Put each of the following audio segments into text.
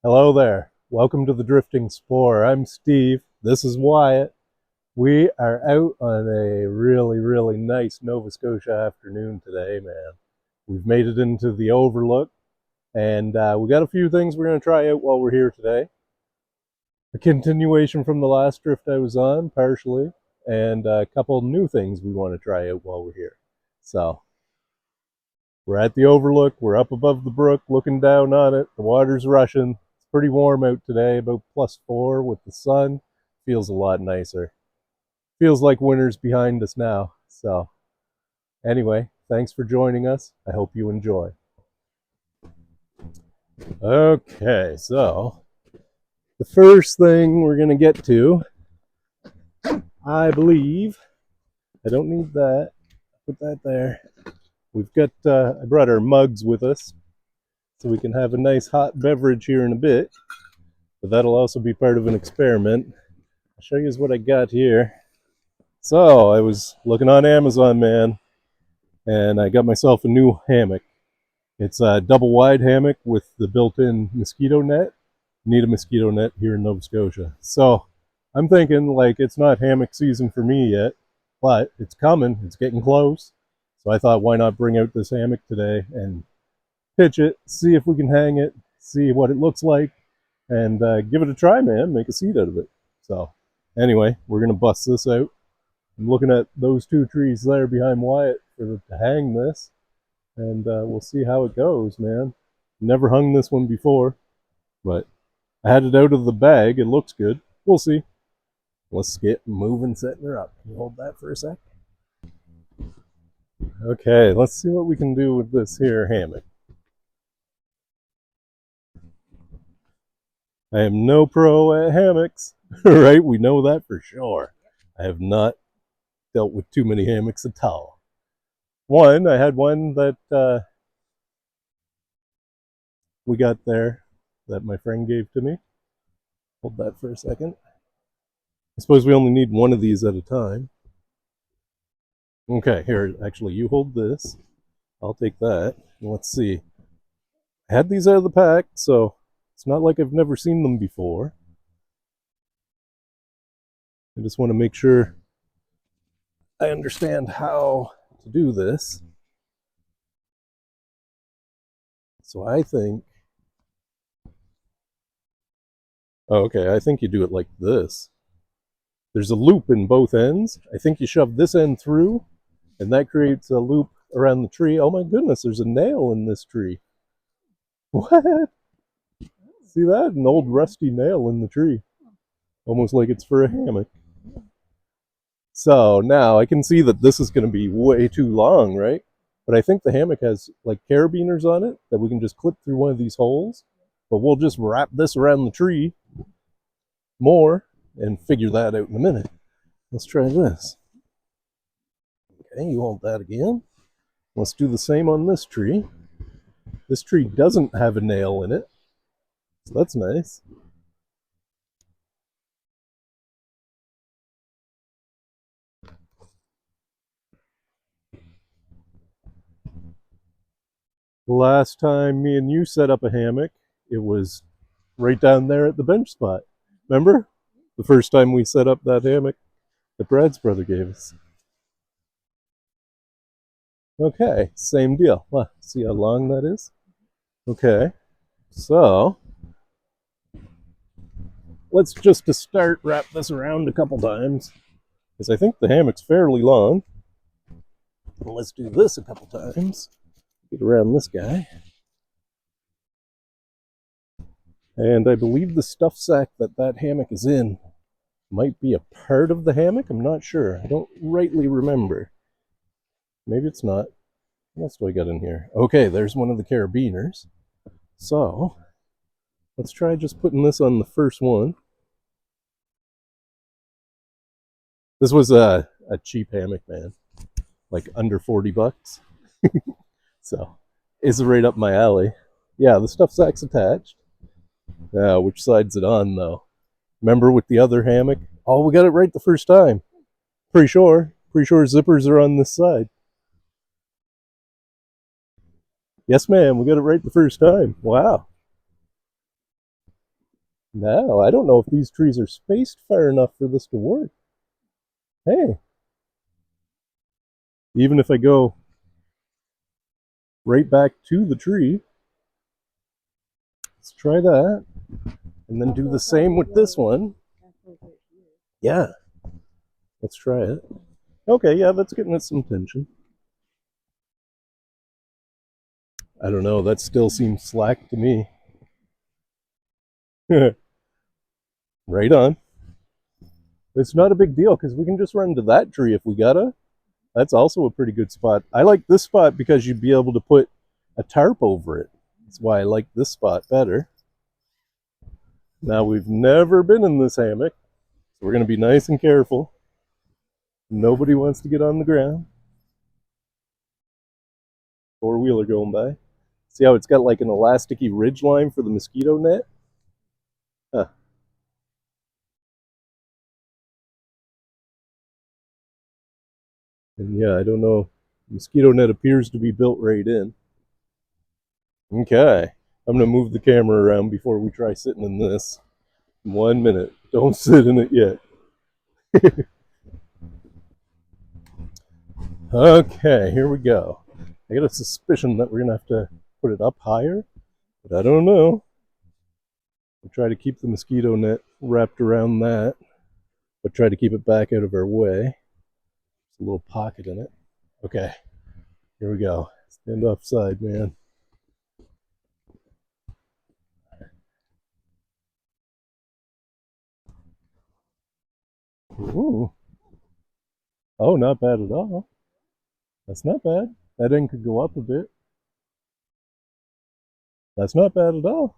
Hello there. Welcome to the Drifting Spore. I'm Steve. This is Wyatt. We are out on a really nice Nova Scotia afternoon today, man. We've made it into the Overlook, and we got a few things we're going to try out while we're here today. A continuation from the last drift I was on, partially, and a couple new things we want to try out while we're here. So, we're at the Overlook. We're up above the brook, looking down on it. The water's rushing. Pretty warm out today, about +4 with the sun. Feels a lot nicer. Feels like winter's behind us now. So, anyway, thanks for joining us. I hope you enjoy. Okay, so the first thing we're going to get to, I believe, I don't need that. Put that there. We've got, I brought our mugs with us so we can have a nice hot beverage here in a bit. But that'll also be part of an experiment. I'll show you what I got here. So I was looking on Amazon, man, and I got myself a new hammock. It's a double wide hammock with the built-in mosquito net. Need a mosquito net here in Nova Scotia. So I'm thinking, like, it's not hammock season for me yet, but it's coming. It's getting close. So I thought, why not bring out this hammock today and pitch it, see if we can hang it, see what it looks like, and give it a try, man. Make a seat out of it. So anyway, we're going to bust this out. I'm looking at those two trees there behind Wyatt to hang this, and we'll see how it goes, man. Never hung this one before, but I had it out of the bag. It looks good. We'll see. Let's get moving, setting her up. Can you hold that for a sec? Okay, let's see what we can do with this here hammock. I am no pro at hammocks, right? We know that for sure. I have not dealt with too many hammocks at all. I had one that we got there that my friend gave to me. Hold that for a second. I suppose we only need one of these at a time. Okay, here, actually, you hold this. I'll take that. Let's see. I had these out of the pack, so it's not like I've never seen them before. I just want to make sure I understand how to do this. So I think, okay, I think you do it like this. There's a loop in both ends. I think you shove this end through, and that creates a loop around the tree. Oh my goodness, there's a nail in this tree. What? See that? An old rusty nail in the tree. Almost like it's for a hammock. So now I can see that this is going to be way too long, right? But I think the hammock has like carabiners on it that we can just clip through one of these holes. But we'll just wrap this around the tree more and figure that out in a minute. Let's try this. Okay, you hold that again. Let's do the same on this tree. This tree doesn't have a nail in it, so that's nice. The last time me and you set up a hammock, it was right down there at the bench spot. Remember? The first time we set up that hammock that Brad's brother gave us. Okay, same deal. See how long that is? Okay, so let's just to start wrap this around a couple times because I think the hammock's fairly long. Let's do this a couple times. Get around this guy. And I believe the stuff sack that hammock is in might be a part of the hammock. I'm not sure. I don't rightly remember. Maybe it's not. What else do I got in here? Okay, there's one of the carabiners. So, let's try just putting this on the first one. This was a cheap hammock, man. Like under 40 bucks. So, it's right up my alley. Yeah, the stuff sack's attached. Which side's it on, though? Remember with the other hammock? Oh, we got it right the first time. Pretty sure. Pretty sure zippers are on this side. Yes, ma'am. We got it right the first time. Wow. Now, I don't know if these trees are spaced far enough for this to work. Hey, even if I go right back to the tree, let's try that. And then do the same with this one. Yeah, let's try it. Okay, yeah, that's getting us some tension. I don't know, that still seems slack to me. Right on. It's not a big deal because we can just run to that tree if we gotta. That's also a pretty good spot. I like this spot because you'd be able to put a tarp over it. That's why I like this spot better. Now, we've never been in this hammock, so we're going to be nice and careful. Nobody wants to get on the ground. Four-wheeler going by. See how it's got like an elasticy ridge line for the mosquito net? Huh. And yeah, I don't know. Mosquito net appears to be built right in. Okay. I'm going to move the camera around before we try sitting in this. 1 minute. Don't sit in it yet. Okay, here we go. I got a suspicion that we're going to have to put it up higher, but I don't know. We'll try to keep the mosquito net wrapped around that, but try to keep it back out of our way. There's a little pocket in it. Okay, here we go. Stand offside, man. Ooh. Oh, not bad at all. That's not bad. That end could go up a bit. That's not bad at all.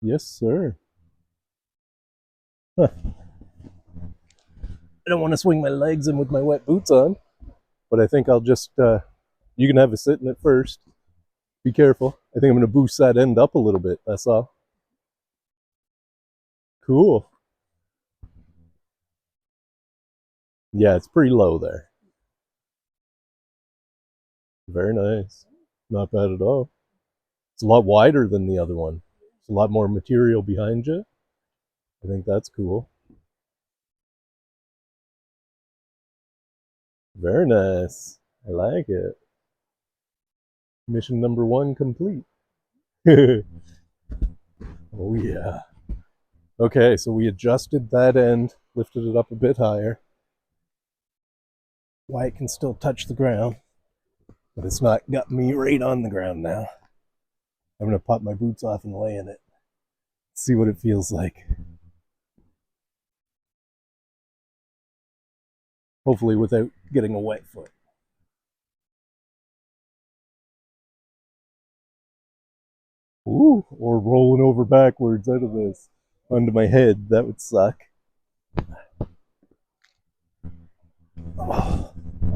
Yes, sir. Huh. I don't want to swing my legs in with my wet boots on, but I think I'll just, you can have a sit in it first. Be careful. I think I'm going to boost that end up a little bit. That's all. Cool. Yeah, it's pretty low there. Very nice. Not bad at all. It's a lot wider than the other one. It's a lot more material behind you. I think that's cool. Very nice. I like it. Mission number 1 complete. Oh, yeah. Okay, so we adjusted that end, lifted it up a bit higher. Wyatt can still touch the ground, but it's not got me right on the ground now. I'm going to pop my boots off and lay in it. See what it feels like. Hopefully without getting a wet foot. Ooh, or rolling over backwards out of this onto my head. That would suck.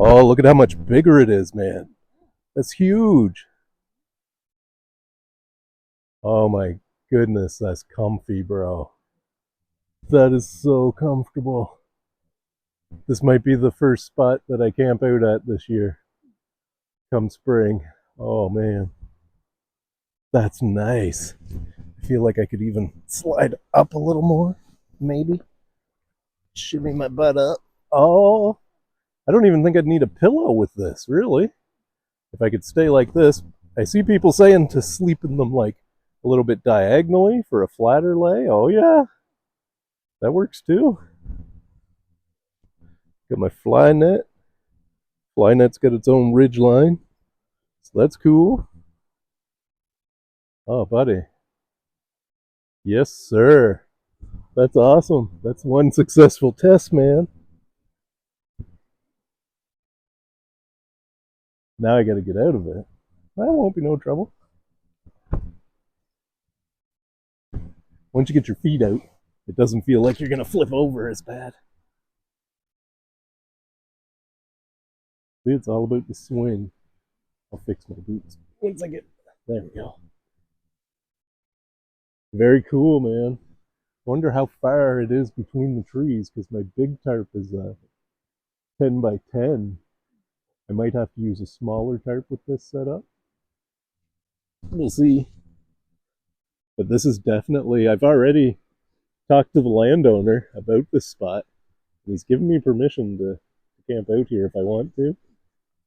Oh, look at how much bigger it is, man. That's huge. Oh my goodness, that's comfy, bro. That is so comfortable. This might be the first spot that I camp out at this year. Come spring. Oh man. That's nice. I feel like I could even slide up a little more, maybe. Shimmy my butt up. Oh, I don't even think I'd need a pillow with this, really. If I could stay like this. I see people saying to sleep in them like a little bit diagonally for a flatter lay. Oh, yeah, that works too. Got my fly net. Fly net's got its own ridge line, so that's cool. Oh, buddy. Yes, sir. That's awesome. That's one successful test, man. Now I got to get out of it. That won't be no trouble. Once you get your feet out, it doesn't feel like you're going to flip over as bad. See, it's all about the swing. I'll fix my boots once I get. There we go. Very cool, man. Wonder how far it is between the trees because my big tarp is 10 by 10. I might have to use a smaller tarp with this setup. We'll see. But this is definitely, I've already talked to the landowner about this spot. And he's given me permission to camp out here if I want to.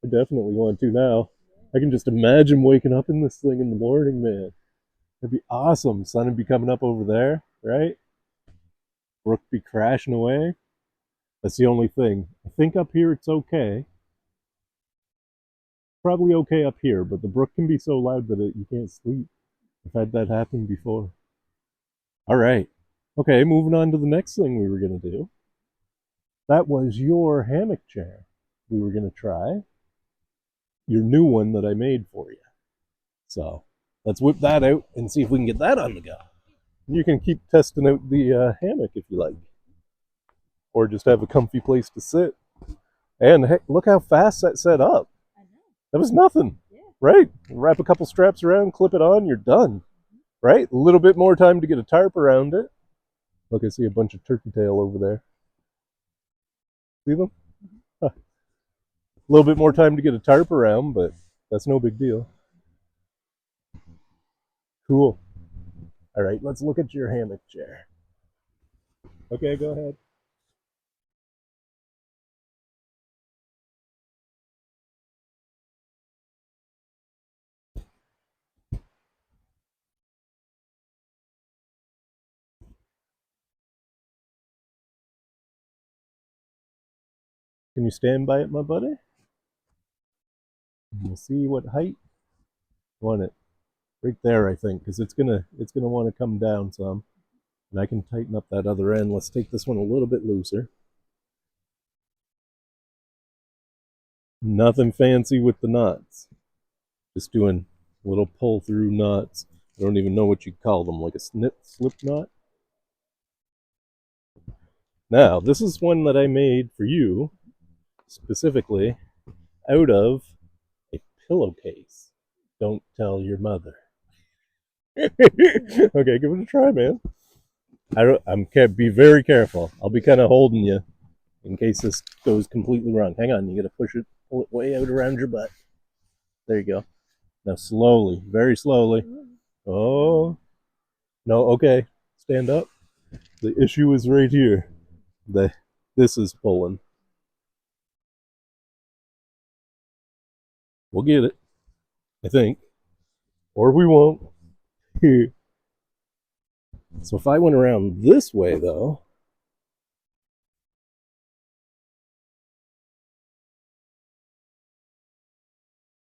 I definitely want to now. I can just imagine waking up in this thing in the morning, man. That'd be awesome. Sun would be coming up over there, right? Brook be crashing away. That's the only thing. I think up here it's okay. Probably okay up here, but the brook can be so loud that you can't sleep. I've had that happen before. All right. Okay, moving on to the next thing we were going to do. That was your hammock chair. We were going to try your new one that I made for you. So let's whip that out and see if we can get that on the go. You can keep testing out the hammock if you like, or just have a comfy place to sit. And heck, look how fast that set up. That was nothing, right? Wrap a couple straps around, clip it on, you're done, right? A little bit more time to get a tarp around it. Look, I see a bunch of turkey tail over there. See them? Huh. A little bit more time to get a tarp around, but that's no big deal. Cool. All right, let's look at your hammock chair. Okay, go ahead. Can you stand by it, my buddy? We'll see what height you want it. Right there, I think, because it's gonna want to come down some. And I can tighten up that other end. Let's take this one a little bit looser. Nothing fancy with the knots. Just doing little pull through knots. I don't even know what you call them, like a slip knot. Now, this is one that I made for you specifically out of a pillowcase. Don't tell your mother. Okay, give it a try, man. I'm can't be very careful. I'll be kind of holding you in case this goes completely wrong. Hang on, you got to pull it way out around your butt. There you go. Now slowly, very slowly. Oh, no, okay. Stand up. The issue is right here. This is pulling. We'll get it, I think. Or we won't. So if I went around this way, though,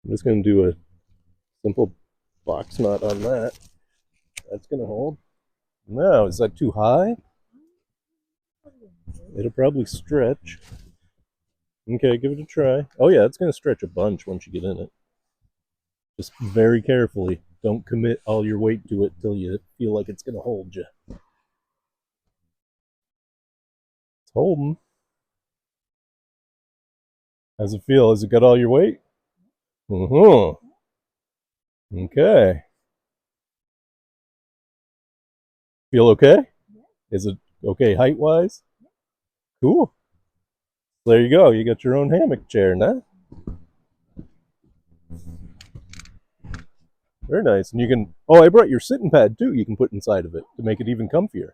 I'm just going to do a simple box knot on that. That's going to hold. Now, is that too high? It'll probably stretch. Okay, give it a try. Oh yeah, it's going to stretch a bunch once you get in it. Just very carefully. Don't commit all your weight to it till you feel like it's going to hold you. It's holding. How's it feel? Has it got all your weight? Uh-huh. Okay. Feel okay? Is it okay height-wise? Cool. There you go. You got your own hammock chair now. Very nice. And you can, oh, I brought your sitting pad too. You can put inside of it to make it even comfier.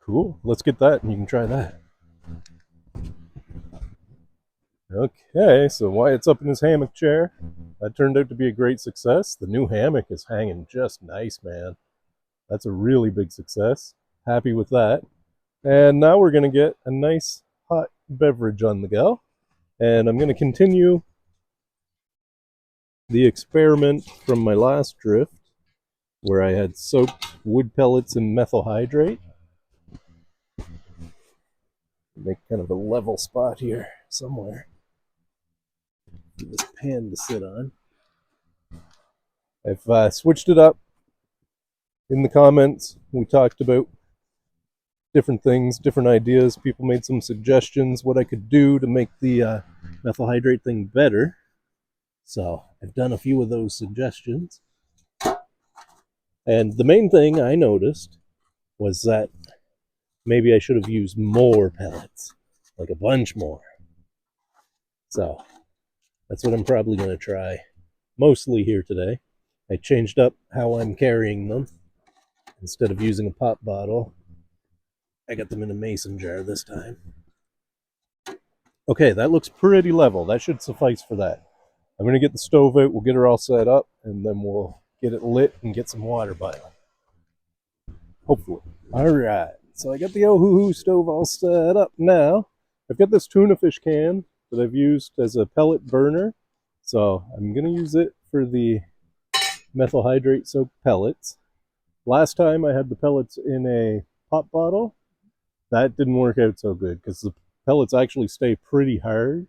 Cool. Let's get that and you can try that. Okay, so Wyatt's up in his hammock chair. That turned out to be a great success. The new hammock is hanging just nice, man. That's a really big success. Happy with that. And now we're going to get a nice hot beverage on the go. And I'm going to continue the experiment from my last drift where I had soaked wood pellets in methyl hydrate. Make kind of a level spot here somewhere for this pan to sit on. I've switched it up. In the comments, we talked about different things, different ideas. People made some suggestions what I could do to make the methyl hydrate thing better. So I've done a few of those suggestions. And the main thing I noticed was that maybe I should have used more pellets, like a bunch more. So that's what I'm probably going to try mostly here today. I changed up how I'm carrying them. Instead of using a pop bottle, I got them in a mason jar this time. Okay, that looks pretty level. That should suffice for that. I'm going to get the stove out, we'll get her all set up, and then we'll get it lit and get some water boiling. Hopefully. Alright, so I got the Ohuhu stove all set up now. I've got this tuna fish can that I've used as a pellet burner. So I'm going to use it for the methyl hydrate soaked pellets. Last time I had the pellets in a pop bottle. That didn't work out so good because the pellets actually stay pretty hard.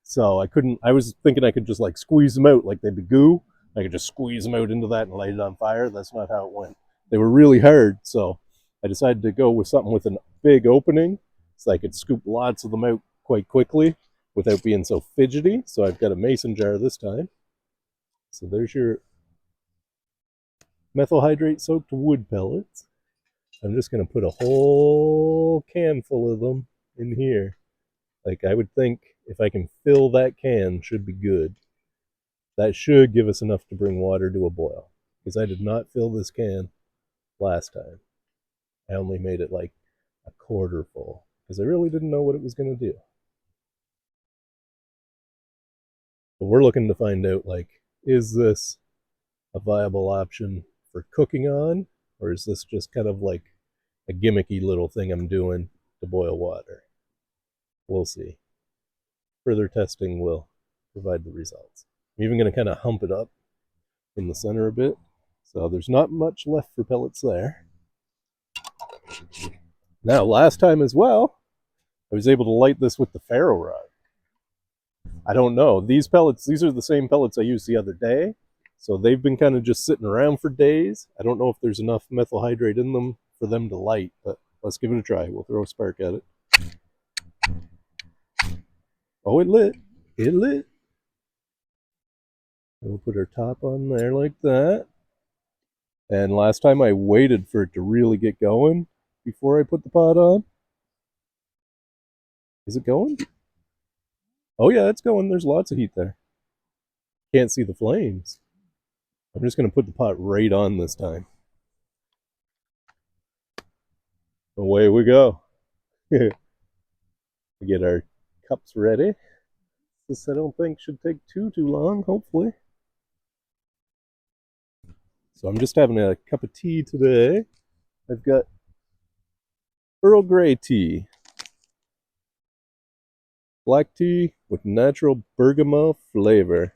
So I was thinking I could just like squeeze them out like they'd be goo. I could just squeeze them out into that and light it on fire. That's not how it went. They were really hard, so I decided to go with something with a big opening so I could scoop lots of them out quite quickly without being so fidgety. So I've got a mason jar this time. So there's your methyl hydrate soaked wood pellets. I'm just going to put a whole can full of them in here. Like I would think if I can fill that can, should be good. That should give us enough to bring water to a boil. Because I did not fill this can last time. I only made it like a quarter full. Because I really didn't know what it was going to do. But we're looking to find out, like, is this a viable option for cooking on? Or is this just kind of like a gimmicky little thing I'm doing to boil water? We'll see. Further testing will provide the results. I'm even going to kind of hump it up in the center a bit. So there's not much left for pellets there. Now, last time as well, I was able to light this with the ferro rod. I don't know. These pellets, these are the same pellets I used the other day. So they've been kind of just sitting around for days. I don't know if there's enough methyl hydrate in them for them to light, but let's give it a try. We'll throw a spark at it. Oh, it lit. It lit. We'll put our top on there like that. And last time I waited for it to really get going before I put the pot on. Is it going? Oh yeah, it's going. There's lots of heat there. Can't see the flames. I'm just going to put the pot right on this time. Away we go. We get our cups ready. This I don't think should take too long, hopefully. So I'm just having a cup of tea today. I've got Earl Grey tea. Black tea with natural bergamot flavor.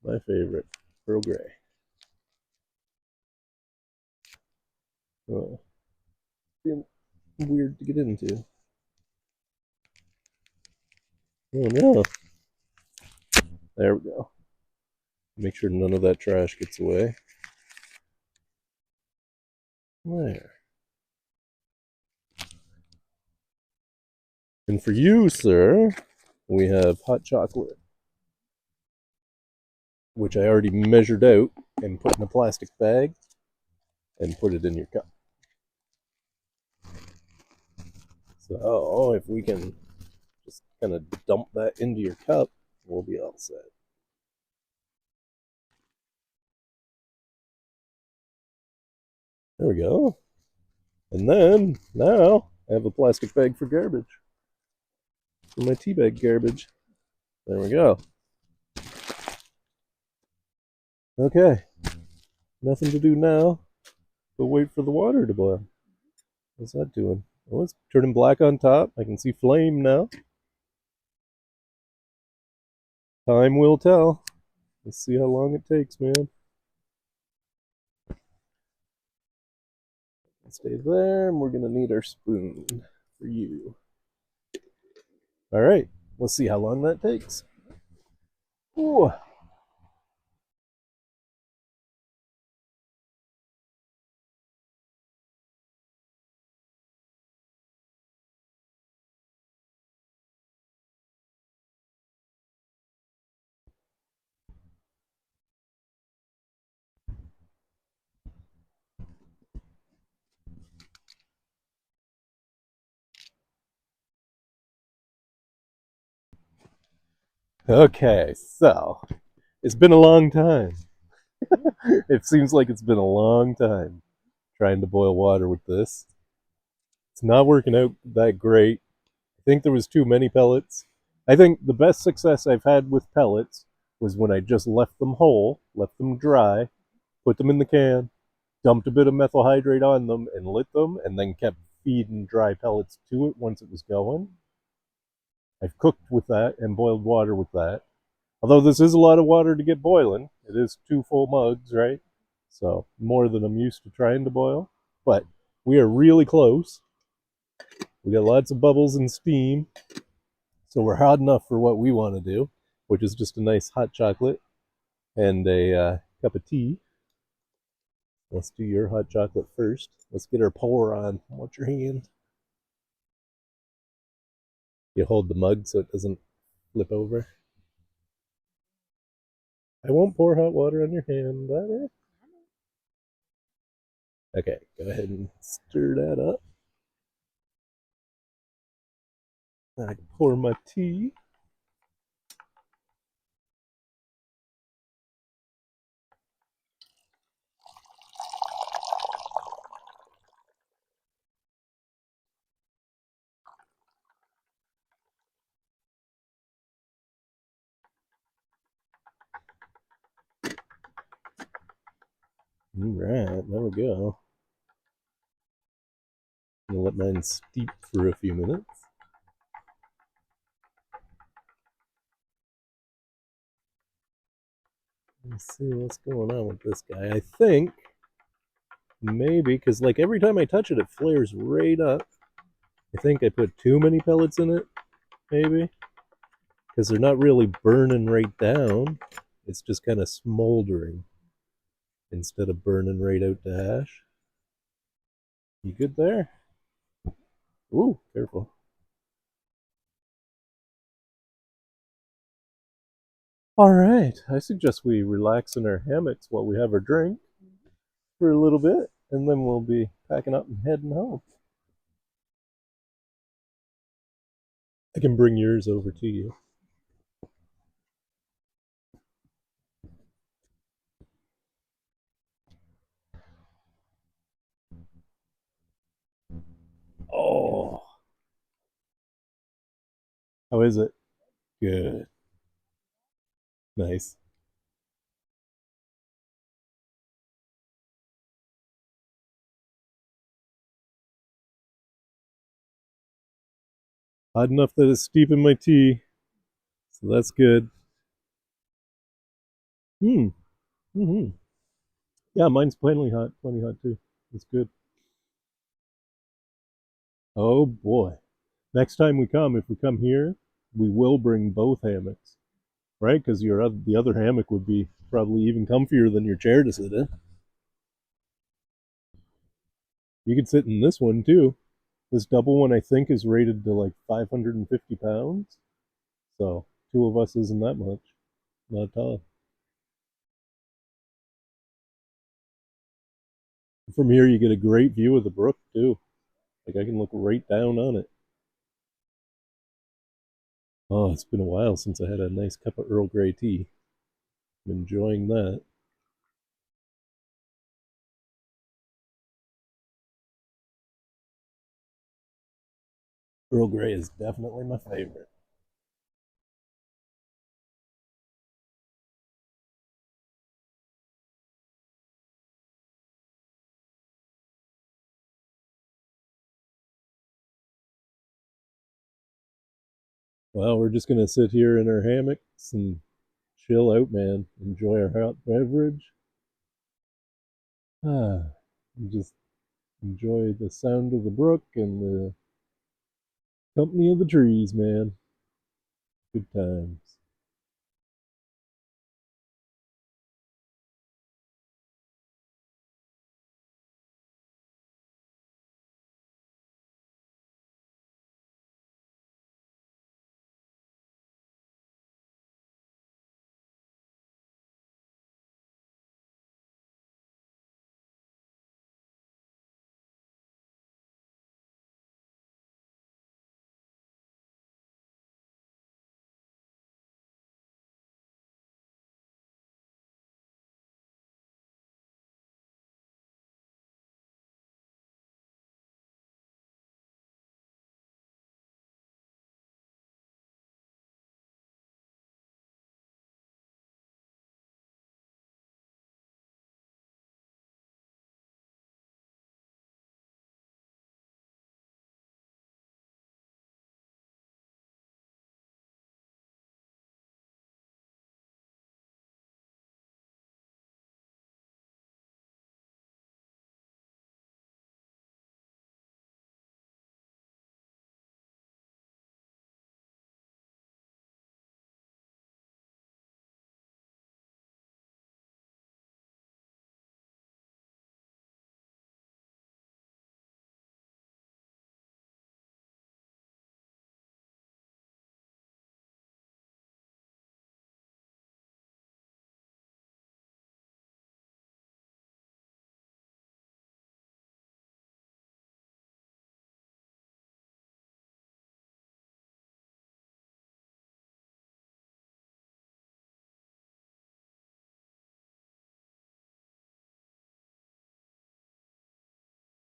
My favorite, Earl Grey. Oh, being weird to get into. Oh no. There we go. Make sure none of that trash gets away. There. And for you, sir, we have hot chocolate, which I already measured out and put in a plastic bag and put it in your cup. So if we can just kind of dump that into your cup, we'll be all set. There we go. And then, now, I have a plastic bag for garbage. For my tea bag garbage. There we go. Okay. Nothing to do now but wait for the water to boil. What's that doing? Oh, it's turning black on top. I can see flame now. Time will tell. Let's see how long it takes, man. Stay there, and we're going to need our spoon for you. All right, let's see how long that takes. Ooh. Okay, so it's been a long time. It seems like it's been a long time trying to boil water with this. It's not working out that great. I think there was too many pellets. I think the best success I've had with pellets was when I just left them whole, left them dry, put them in the can, dumped a bit of methyl hydrate on them and lit them, and then kept feeding dry pellets to it once it was going. I've cooked with that and boiled water with that. Although this is a lot of water to get boiling, it is 2 full mugs, right? So more than I'm used to trying to boil. But we are really close. We got lots of bubbles and steam. So we're hot enough for what we want to do, which is just a nice hot chocolate and a cup of tea. Let's do your hot chocolate first. Let's get our pour on. Watch your hand. You hold the mug so it doesn't flip over. I won't pour hot water on your hand, but okay, go ahead and stir that up. I can pour my tea. All right, there we go. I'm gonna let mine steep for a few minutes. Let's see what's going on with this guy. I think maybe because like every time I touch it, it flares right up. I think I put too many pellets in it, maybe because they're not really burning right down. It's just kind of smoldering instead of burning right out to hash. You good there? Ooh, careful. All right, I suggest we relax in our hammocks while we have our drink for a little bit, and then we'll be packing up and heading home. I can bring yours over to you. Oh, how is it? Good. Nice. Hot enough that it's steep in my tea, so that's good. Hmm. Mm-hmm. Yeah, mine's plenty hot too. It's good. Oh boy. Next time we come, if we come here, we will bring both hammocks, right? Because the other hammock would be probably even comfier than your chair to sit in. You could sit in this one too. This double one, I think, is rated to like 550 pounds. So two of us isn't that much. Not tough. From here, you get a great view of the brook too. Like I can look right down on it. Oh, it's been a while since I had a nice cup of Earl Grey tea. I'm enjoying that. Earl Grey is definitely my favorite. Well, we're just gonna sit here in our hammocks and chill out, man. Enjoy our hot beverage. Ah, and just enjoy the sound of the brook and the company of the trees, man. Good times.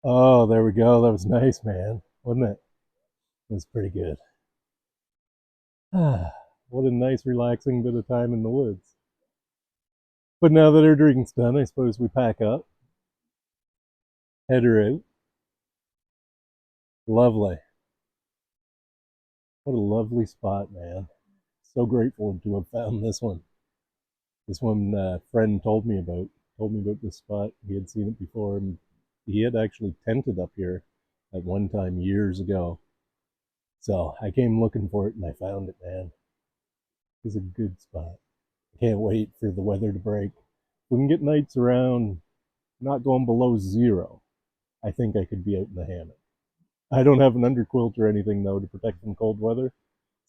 Oh, there we go. That was nice, man. Wasn't it? It was pretty good. What a nice, relaxing bit of time in the woods. But now that our drinking's done, I suppose we pack up, head her out. Lovely. What a lovely spot, man. So grateful to have found this one. This one friend told me about this spot. He had seen it before, and he had actually tented up here at one time years ago. So I came looking for it and I found it, man. It's a good spot. I can't wait for the weather to break. We can get nights around not going below 0. I think I could be out in the hammock. I don't have an underquilt or anything though to protect from cold weather,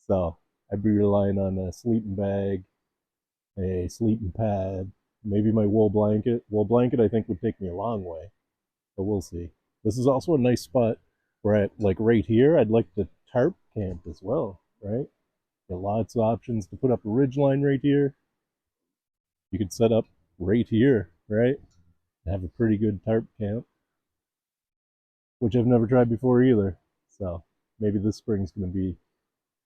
so I'd be relying on a sleeping bag, a sleeping pad, maybe my wool blanket. Wool blanket I think would take me a long way, but we'll see. This is also a nice spot where like right here, I'd like to tarp camp as well, right? Got lots of options to put up a ridge line right here. You could set up right here, right? Have a pretty good tarp camp, which I've never tried before either. So maybe this spring's going to be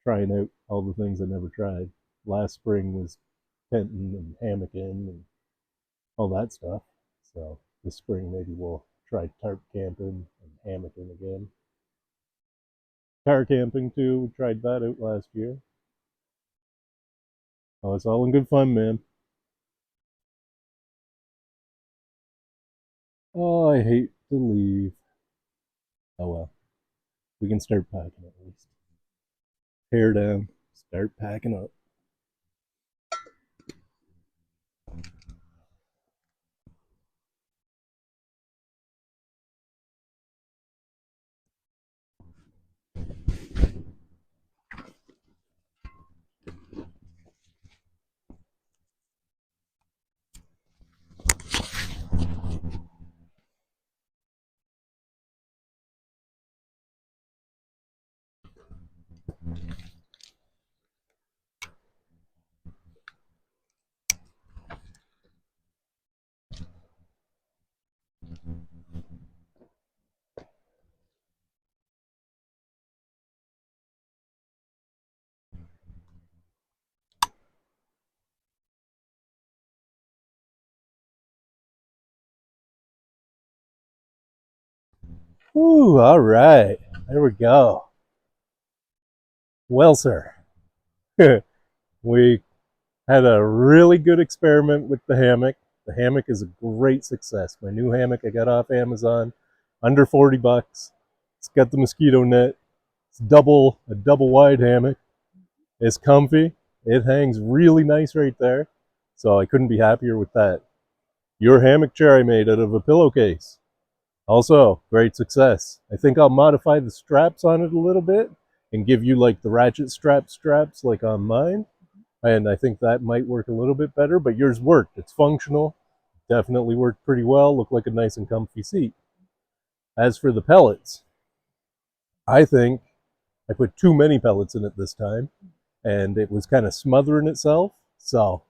trying out all the things I never tried. Last spring was tenting and hammocking and all that stuff. So this spring maybe we'll try tarp camping and hammocking again. Car camping too. We tried that out last year. Oh, it's all in good fun, man. Oh, I hate to leave. Oh well, we can start packing at least. Tear down, start packing up. Ooh, all right. There we go. Well, sir, we had a really good experiment with the hammock. The hammock is a great success. My new hammock I got off Amazon, under 40 bucks. It's got the mosquito net. It's a double wide hammock. It's comfy. It hangs really nice right there. So I couldn't be happier with that. Your hammock chair I made out of a pillowcase. Also, great success. I think I'll modify the straps on it a little bit and give you like the ratchet straps like on mine. And I think that might work a little bit better, but yours worked. It's functional. Definitely worked pretty well. Looked like a nice and comfy seat. As for the pellets, I think I put too many pellets in it this time and it was kind of smothering itself. So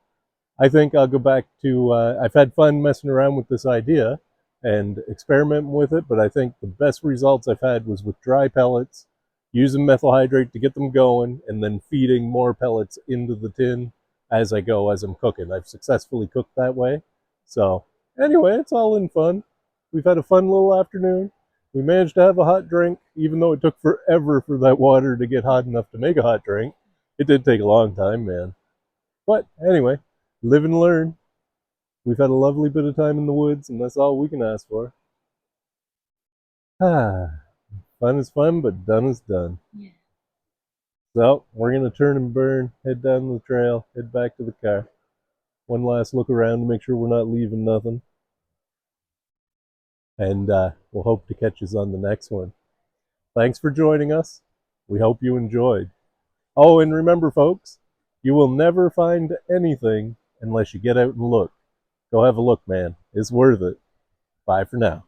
I think I'll go back to, I've had fun messing around with this idea and experimenting with it, but I think the best results I've had was with dry pellets, using methyl hydrate to get them going, and then feeding more pellets into the tin as I go, as I'm cooking. I've successfully cooked that way. So anyway, it's all in fun. We've had a fun little afternoon. We managed to have a hot drink, even though it took forever for that water to get hot enough to make a hot drink. It did take a long time, man. But anyway, live and learn. We've had a lovely bit of time in the woods, and that's all we can ask for. Ah, fun is fun, but done is done. Yeah. So we're gonna turn and burn, head down the trail, head back to the car. One last look around to make sure we're not leaving nothing. And we'll hope to catch us on the next one. Thanks for joining us. We hope you enjoyed. Oh, and remember, folks, you will never find anything unless you get out and look. Go have a look, man. It's worth it. Bye for now.